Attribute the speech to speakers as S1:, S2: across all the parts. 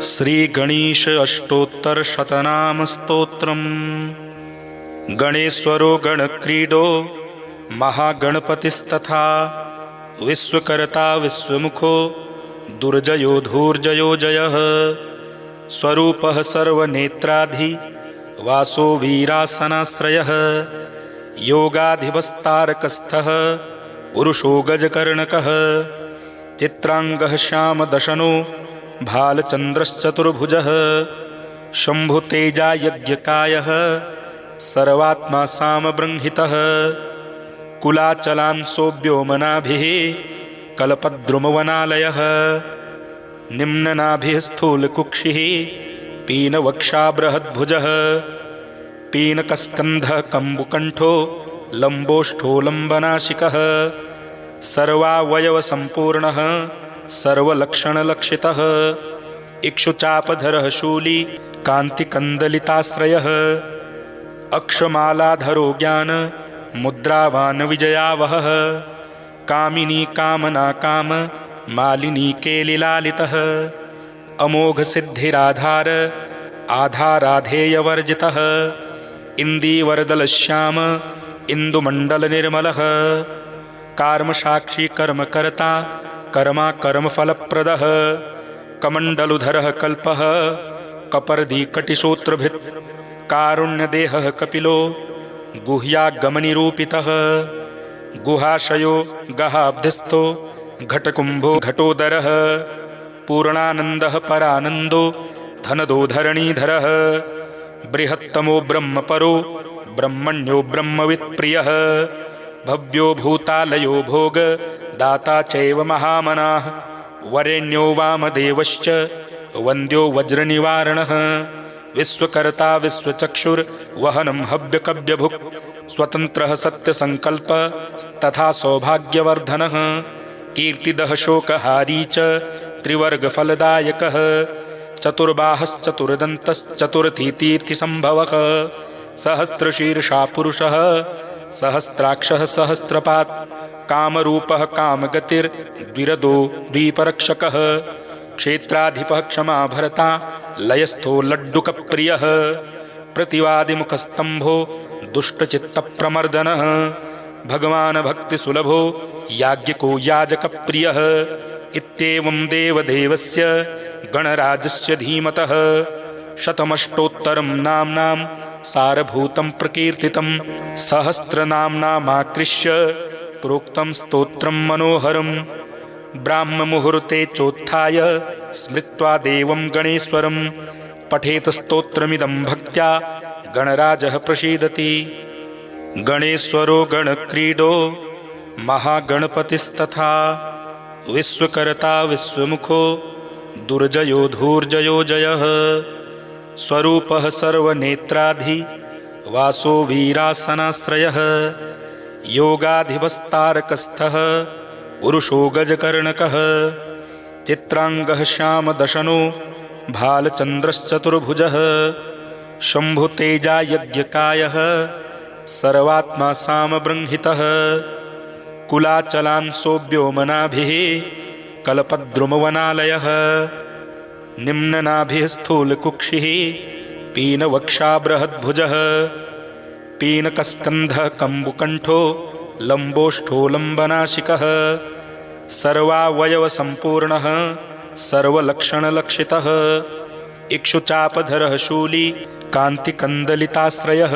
S1: श्री गणेश अष्टोत्तर शतनाम स्तोत्रम्। गणेश्वरो गणक्रीडो महागणपतिस्तथा विश्वकर्ता विश्वमुखो दुर्जयो धूर्जयो जयः। स्वरूपः सर्वनेत्राधि वासो वीरासनाश्रयः। योगाधिपस्तारकस्थः पुरुषो गजकर्णकः। चित्रांगः श्यामदशनो भालचन्द्रश्चतुर्भुजः। शम्भुतेजा यज्ञकायः सर्वात्मा सामबृंहितः। कुलाचलांसो व्योमनाभिः कल्पद्रुमवनालयः। निम्ननाभिः स्थूलकुक्षिः पीनवक्षा बृहद्भुजः। पीनकस्कन्धः कम्बुकण्ठो लम्बोष्ठो लम्बनाशिकः। सर्वावयवसम्पूर्णः सर्वलक्षणलक्षितः। इक्षुचापधरः शूली कान्तिकन्दलिताश्रयः। अक्षमालाधरो ज्ञान मुद्रावान् विजयावहः। कामिनी कामना काम मालिनी केलिलालितः। अमोघसिद्धिराधार आधाराधेयवर्जितः। इन्दीवरदलश्याम इन्दुमण्डलनिर्मलः। कार्मसाक्षी कर्मकर्ता कर्मा कर्मफलप्रदः। कमण्डलुधरः कल्पः कपर्दीकटिसूत्रभृत्। कारुण्यदेहः कपिलो गुह्यागमनिरूपितः। गुहाशयो गहाब्धिस्थो घटकुम्भो घटोदरः। पूर्णानन्दः परानन्दो धनदो धरणीधरः। बृहत्तमो ब्रह्मपरो ब्रह्मण्यो ब्रह्मवित्प्रियः। भव्यो भूतालयो भोग दाता चैव महामनाः। वरेण्यो वामदेवश्च वन्द्यो वज्रनिवारणः। विश्वकर्ता विश्वचक्षुर्वहनं हव्यकव्यभुक्। स्वतन्त्रः सत्यसङ्कल्पस्तथा सौभाग्यवर्धनः। कीर्तिदः शोकहारी च त्रिवर्गफलदायकः। चतुर्बाहश्चतुर्दन्तश्चतुर्थीतीर्थिसम्भवः। सहस्रशीर्षा पुरुषः सहस्राक्षः सहस्रपात्। कामरूपः कामगतिर्द्विरदो द्वीपरक्षकः। क्षेत्राधिपः क्षमाभरता लयस्थो लड्डुकप्रियः। प्रतिवादिमुखस्तम्भो दुष्टचित्तप्रमर्दनः। भगवान् भक्तिसुलभो याज्ञिको याजकप्रियः। इत्येवं देवदेवस्य गणराजस्य धीमतः। शतमष्टोत्तरं नाम्नां सारभूतं प्रकीर्तितं। सहस्रनाम्नामाकृष्य प्रोक्तं स्तोत्रं मनोहरं। ब्राह्ममुहूर्ते चोत्थाय स्मृत्वा देवं गणेश्वरं। पठेत स्तोत्रमिदं भक्त्या गणराजः प्रसीदति। गणेश्वरो गणक्रीडो महागणपतिस्तथा विश्वकर्ता विश्वमुखो दुर्जयो धूर्जयो जयः। स्वरूपः सर्वनेत्राधि वासो वीरासनाश्रयः। योगाधिपस्तारकस्थः पुरुषो गजकर्णकः। चित्रांगः श्यामदशनो भालचन्द्रश्चतुर्भुजः। शम्भुतेजा यज्ञकायः सर्वात्मा सामबृंहितः। कुलाचलांसो व्योमनाभिः कल्पद्रुमवनालयः। निम्ननाभिः स्थूलकुक्षिः पीनवक्षा बृहद्भुजः। पीनकस्कन्धः कम्बुकण्ठो लम्बोष्ठो लम्बनाशिकः। सर्वावयवसम्पूर्णः सर्वलक्षणलक्षितः। इक्षुचापधरः शूली कान्तिकन्दलिताश्रयः।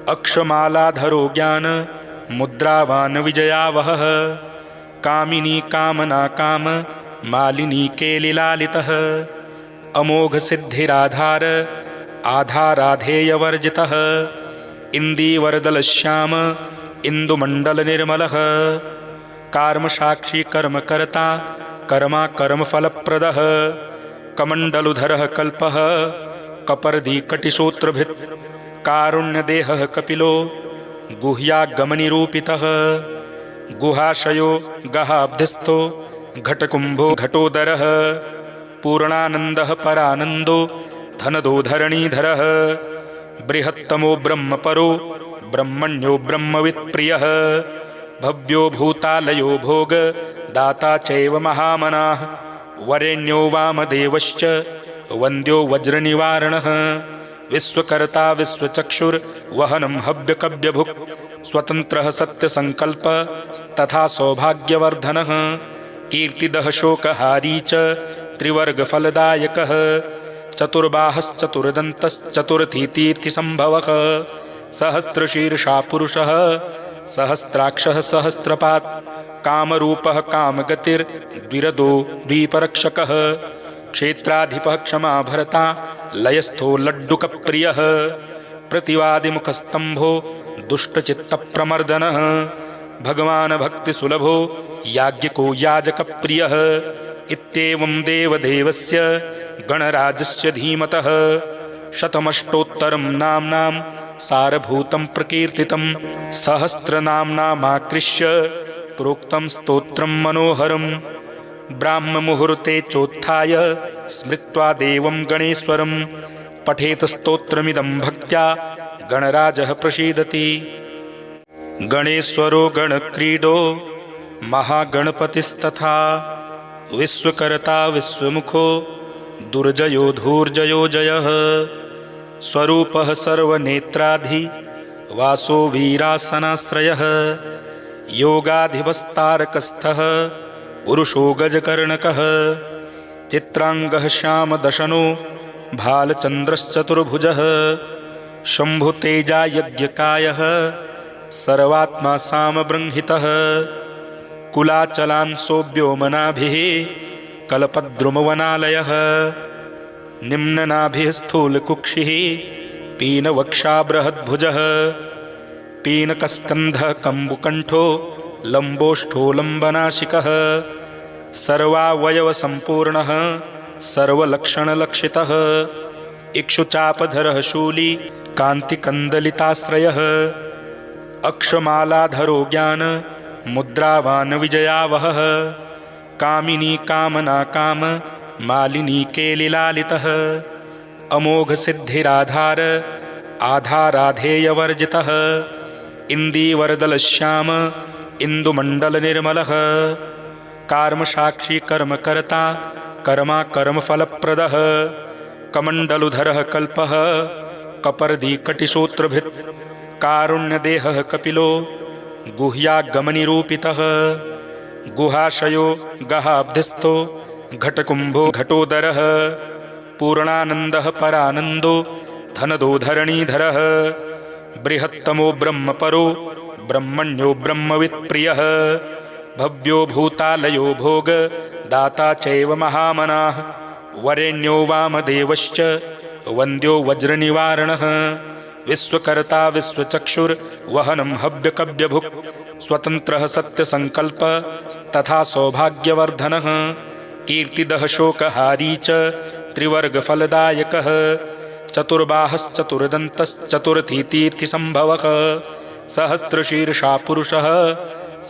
S1: अक्षमालाधरो ज्ञान मुद्रावान् विजयावहः। कामिनी कामना काम मालिनी केलिलालितः। अमोघसिद्धिराधार आधाराधेयवर्जितः। इन्दीवरदलश्याम इन्दुमण्डलनिर्मलः। कार्मसाक्षी कर्मकर्ता कर्मा कर्मफलप्रदः। कमण्डलुधरः कल्पः कपर्दीकटिसूत्रभृत्। कारुण्यदेहः कपिलो गुह्यागमनिरूपितः। गुहाशयो गहाब्धिस्थो घटकुम्भो घटोदरः। पूर्णानन्दः परानन्दो धनदो धरणीधरः। बृहत्तमो ब्रह्मपरो ब्रह्मण्यो ब्रह्मवित्प्रियः। भव्यो भूतालयो भोग दाता चैव महामनाः। वरेण्यो वामदेवश्च वन्द्यो वज्रनिवारणः विश्वकर्ता विश्वचक्षुर्वहनं हव्यकव्यभुक् स्वतन्त्रः सत्यसङ्कल्पस्तथा सौभाग्यवर्धनः कीर्तिदः शोकहारी च त्रिवर्गफलदायकः चतुर्बाहश्चतुर्दन्तश्चतुरथीतीर्थसम्भवः सहस्रशीर्षा पुरुषः सहस्राक्षः सहस्रपात् कामरूपः कामगतिर्द्विरदो द्वीपरक्षकः क्षेत्राधिपः क्षमा भरता लयस्थो लड्डुकप्रियः प्रतिवादिमुखस्तम्भो दुष्टचित्तप्रमर्दनः भगवान् भक्तिसुलभो याज्ञिको याजकप्रियः इत्येवं देवदेवस्य गणराजस्य धीमतः शतमष्टोत्तरं नाम्नां सारभूतं प्रकीर्तितं सहस्रनाम्नामाकृष्य प्रोक्तं स्तोत्रं मनोहरं ब्राह्ममुहूर्ते चोत्थाय स्मृत्वा देवं गणेश्वरं पठेत स्तोत्रमिदं भक्त्या गणराजः प्रसीदति। गणेश्वरो गणक्रीडो महागणपतिस्तथा विश्वकर्ता विश्वमुखो दुर्जयो धूर्जयो जयः स्वरूपः सर्वनेत्राधि वासो वीरासनाश्रयः योगाधिपस्तारकस्थः पुरुषो गजकर्णकः चित्रांगः श्यामदशनो भालचन्द्रश्चतुर्भुजः शम्भुतेजा यज्ञकायः सर्वात्मा सामबृंहितः कुलाचलांसो व्योमनाभिः कल्पद्रुमवनालयः निम्ननाभिः स्थूलकुक्षिः पीनवक्षा बृहद्भुजः पीनकस्कन्धः कम्बुकण्ठो लम्बोष्ठो लम्बनाशिकः सर्वावयवसम्पूर्णः सर्वलक्षणलक्षितः इक्षुचापधरः शूली कान्तिकन्दलिताश्रयः अक्षमालाधरो ज्ञान मुद्रावान् विजयावहः कामिनी कामना काम मालिनी केलिलालितः अमोघसिद्धिराधार आधाराधेयवर्जितः इन्दीवरदलश्याम इन्दुमण्डलनिर्मलः कार्मसाक्षी कर्मकर्ता कर्मा कर्मफलप्रदः कमण्डलुधरः कल्पः कपर्दीकटिसूत्रभृत् कारुण्यदेहः कपिलो गुह्यागमनिरूपितः गुहाशयो गहाब्धिस्थो घटकुम्भो घटोदरः पूर्णानन्दः परानन्दो धनदो धरणीधरः बृहत्तमो ब्रह्मपरो ब्रह्मण्यो ब्रह्मवित्प्रियः भव्यो भूतालयो भोग दाता चैव महामनाः वरेण्यो वामदेवश्च वन्द्यो वज्रनिवारणः विश्वकर्ता विश्वचक्षुर्वहनं हव्यकव्यभुक् स्वतन्त्रः सत्यसङ्कल्पस्तथा सौभाग्यवर्धनः कीर्तिदः शोकहारी च त्रिवर्गफलदायकः चतुर्बाहश्चतुर्दन्तश्चतुरथीतीर्थसम्भवः सहस्रशीर्षा पुरुषः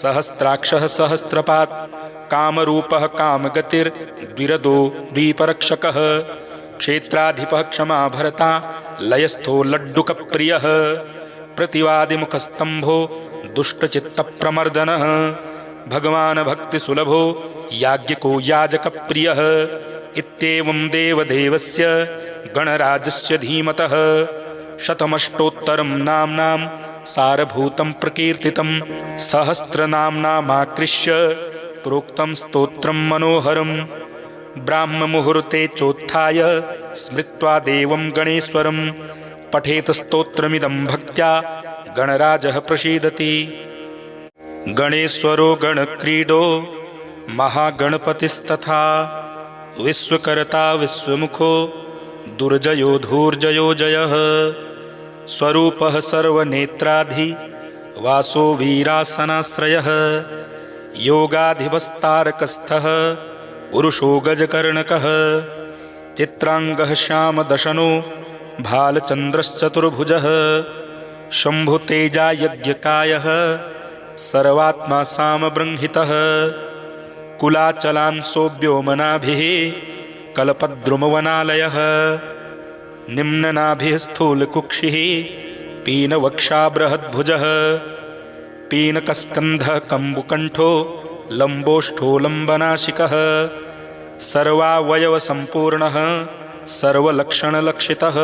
S1: सहस्राक्षः सहस्रपात् कामरूपः कामगतिर्द्विरदो द्वीपरक्षकः क्षेत्राधिपः क्षमा भरता लयस्थो लड्डुकप्रियः प्रतिवादिमुखस्तम्भो दुष्टचित्तप्रमर्दनः भगवान् भक्तिसुलभो याज्ञिको याजकप्रियः इत्येवं देवदेवस्य गणराजस्य धीमतः शतमष्टोत्तरं नाम्नां सारभूतं प्रकीर्तितं सहस्रनाम्नामाकृष्य प्रोक्तं स्तोत्रं मनोहरं ब्राह्ममुहूर्ते चोत्थाय स्मृत्वा देवं गणेश्वरं पठेत स्तोत्रमिदं भक्त्या गणराजः प्रसीदति। गणेश्वरो गणक्रीडो महागणपतिस्तथा विश्वकर्ता विश्वमुखो दुर्जयो धूर्जयो जयः स्वरूपः सर्वनेत्राधि वासो वीरासनाश्रयः योगाधिपस्तारकस्थः पुरुषो गजकर्णकः चित्रांगः श्यामदशनो भालचन्द्रश्चतुर्भुजः शम्भुतेजा यज्ञकायः सर्वात्मा सामबृंहितः कुलाचलांसो व्योमनाभिः कल्पद्रुमवनालयः निम्ननाभिः स्थूलकुक्षिः पीनवक्षा बृहद्भुजः पीनकस्कन्धः कम्बुकण्ठो लम्बोष्ठो लम्बनाशिकः सर्वावयवसम्पूर्णः सर्वलक्षणलक्षितः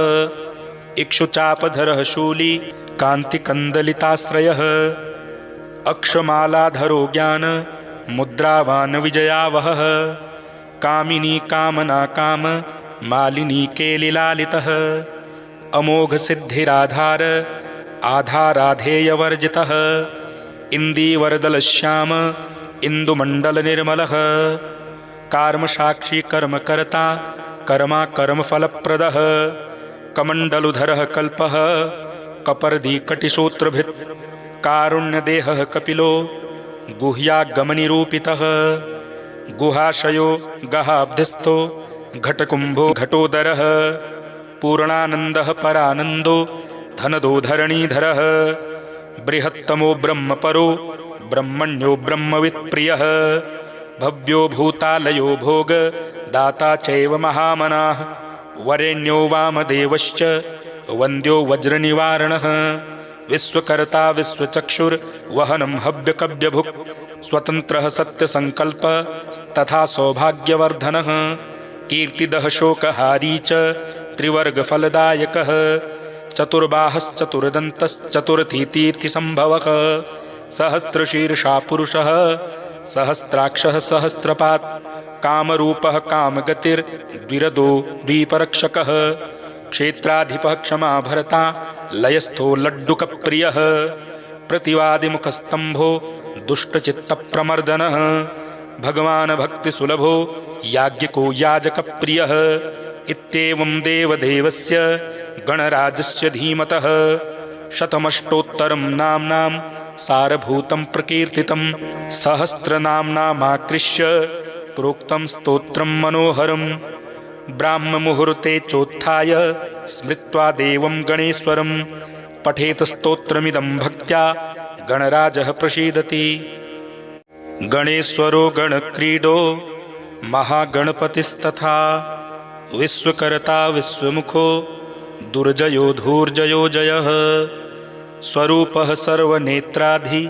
S1: इक्षुचापधरः शूली कान्तिकन्दलिताश्रयः अक्षमालाधरो ज्ञान मुद्रावान् विजयावहः कामिनी कामना काम मालिनी केलिलालितः अमोघसिद्धिराधार आधाराधेयवर्जितः इन्दीवरदलश्याम इन्दुमण्डलनिर्मलः कार्मसाक्षी कर्मकर्ता कर्मा कर्मफलप्रदः कमण्डलुधरः कल्पः कपर्दीकटिसूत्रभृत् कारुण्यदेहः कपिलो गुह्यागमनिरूपितः गुहाशयो गहाब्धिस्थो घटकुम्भो घटोदरः पूर्णानन्दः परानन्दो धनदो धरणीधरः बृहत्तमो ब्रह्मपरो ब्रह्मण्यो ब्रह्मवित्प्रियः भव्यो भूतालयो भोग दाता चैव महामनाः वरेण्यो वामदेवश्च वन्द्यो वज्रनिवारणः विश्वकर्ता विश्वचक्षुर्वहनं हव्यकव्यभुक् स्वतन्त्रः सत्यसङ्कल्पस्तथा सौभाग्यवर्धनः कीर्तिदः शोकहारी च त्रिवर्गफलदायकः चतुर्बाहश्चतुर्दन्तश्चतुर्थीतीर्थसम्भवः सहस्रशीर्षा पुरुषः सहस्राक्षः सहस्रपात् कामरूपः कामगतिर्द्विरदो द्वीपरक्षकः क्षेत्राधिपः क्षमा भरता लयस्थो लड्डुकप्रियः प्रतिवादिमुखस्तम्भो दुष्टचित्तप्रमर्दनः भगवान् भक्तिसुलभो याज्ञिको याजकप्रियः इत्येवं देवदेवस्य गणराजस्य धीमतः शतमष्टोत्तरं नाम्नां सारभूतं प्रकीर्तितं सहस्रनाम्नामाकृष्य प्रोक्तं स्तोत्रं मनोहरं ब्राह्ममुहूर्ते चोत्थाय स्मृत्वा देवं गणेश्वरं पठेत स्तोत्रमिदं भक्त्या गणराजः प्रसीदति। गणेश्वरो गणक्रीडो महागणपतिस्तथा विश्वकर्ता विश्वमुखो दुर्जयो धूर्जयो जयः स्वरूपः सर्वनेत्राधि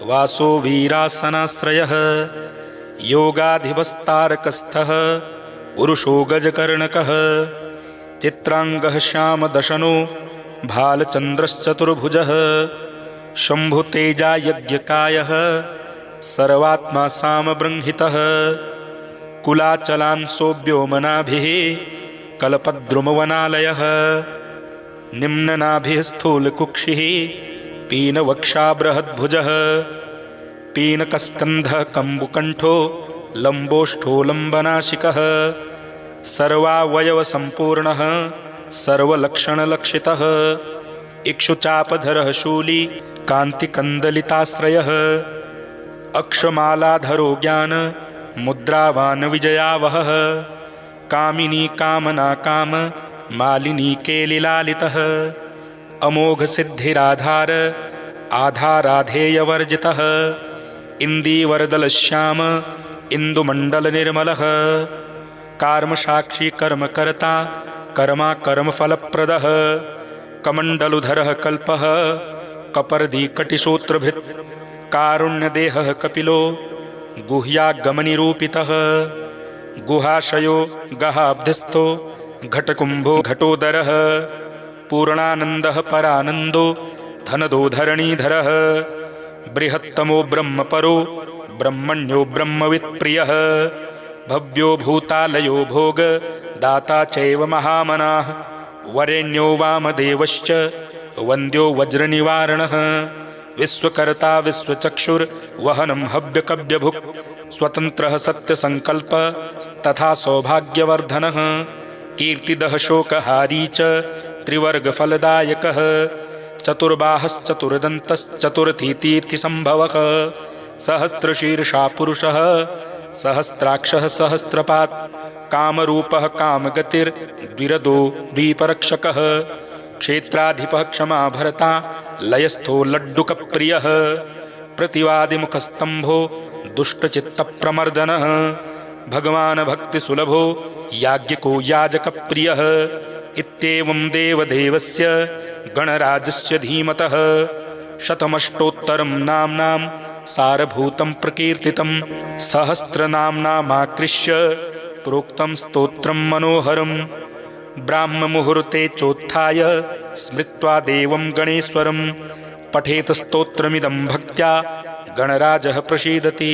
S1: वासो वीरासनाश्रयः योगाधिपस्तारकस्थः पुरुषो गजकर्णकः चित्रांगः श्यामदशनो भालचन्द्रश्चतुर्भुजः शम्भुतेजायज्ञकायः सर्वात्मा सामबृंहितः कुलाचलांसो व्योमनाभिः कल्पद्रुमवनालयः निम्ननाभिः स्थूलकुक्षिः पीनवक्षा बृहद्भुजः पीनकस्कन्धः कम्बुकण्ठो लम्बोष्ठो लम्बनाशिकः सर्वावयवसम्पूर्णः सर्वलक्षणलक्षितः इक्षुचापधरः शूली कान्तिकन्दलिताश्रयः अक्षमालाधरो ज्ञान मुद्रावान् विजयावहः कामिनी कामना काम मालिनी केलिलालितः अमोघसिद्धिराधार आधाराधेयवर्जितः इन्दीवरदलश्याम इन्दुमण्डलनिर्मलः कार्मसाक्षी कर्मकर्ता कर्मा कर्मफलप्रदः कमण्डलुधरः कल्पः कपर्दीकटिसूत्रभृत् कारुण्यदेहः कपिलो गुह्यागमनिरूपितः गुहाशयो गहाब्धिस्थो घटकुम्भो घटोदरः पूर्णानन्दः परानन्दो धनदो धरणीधरः बृहत्तमो ब्रह्मपरो ब्रह्मण्यो ब्रह्मवित्प्रियः भव्यो भूतालयो भोग दाता चैव महामनाः वरेण्यो वामदेवश्च वन्द्यो वज्रनिवारणः विश्वकर्ता विश्वचक्षुर्वहनं हव्यकव्यभुक् स्वतन्त्रः सत्यसङ्कल्पस्तथा सौभाग्यवर्धनः कीर्तिदः शोकहारी च त्रिवर्गफलदायकः चतुर्बाहश्चतुर्दन्तश्चतुर्थीतीर्थसम्भवः सहस्रशीर्षा पुरुषः सहस्राक्षः सहस्रपात् कामरूपः कामगतिर्द्विरदो द्वीपरक्षकः क्षेत्राधिपः क्षमा भरता लयस्थो लड्डुकप्रियः प्रतिवादिमुखस्तम्भो दुष्टचित्तप्रमर्दनः भगवान् भक्तिसुलभो याज्ञिको याजकप्रियः इत्येवं देवदेवस्य गणराजस्य धीमतः शतमष्टोत्तरं नाम्नां सारभूतं प्रकीर्तितं सहस्रनाम्नामाकृष्य प्रोक्तं स्तोत्रं मनोहरं ब्राह्ममुहूर्ते चोत्थाय स्मृत्वा देवं गणेश्वरं पठेत स्तोत्रमिदं भक्त्या गणराजः प्रसीदति।